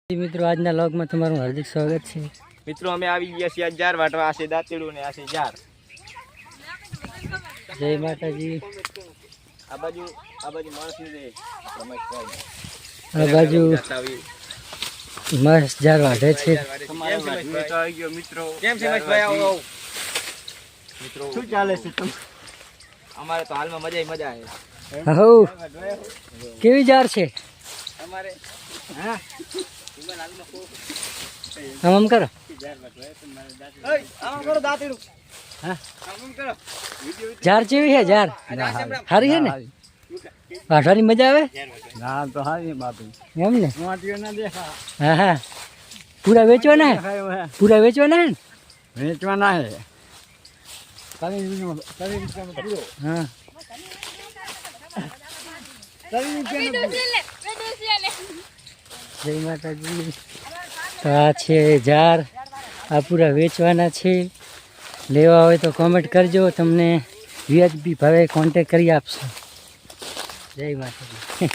મિત્રો આજના વ્લોગમાં તમારું હાર્દિક સ્વાગત છે। મિત્રો અમે આવી ગયા છીએ જાર વાટવા, આ છે દાંતેડું ને આ છે જાર। જય માતાજી। આ બાજુ માણસ છે રમેશભાઈ, આ બાજુ મસ્ત જાર વાઢે છે। કેમ છે મહેશભાઈ? આવો મિત્રો, શું ચાલે છે? અમારે તો હાલમાં મજા આવે। હો કેવી જાર છે અમારે હા આમ કરો દાંતેડું। હા જાર જેવી છે જાર સારી છે ને વાઢવાની મજા આવે ના તો હારી બાપી એમ ને? મોટીઓ ના દેખા હા હા પૂરા વેચવાના હે? પૂરા વેચવાના હે ને? વેચવાના હે હા જય માતાજી। તો આ છે જાર, આ પૂરા વેચવાના છે। લેવા હોય તો કોમેન્ટ કરજો, તમને વ્યાજબી ભાવે કોન્ટેક કરી આપશો। જય માતાજી।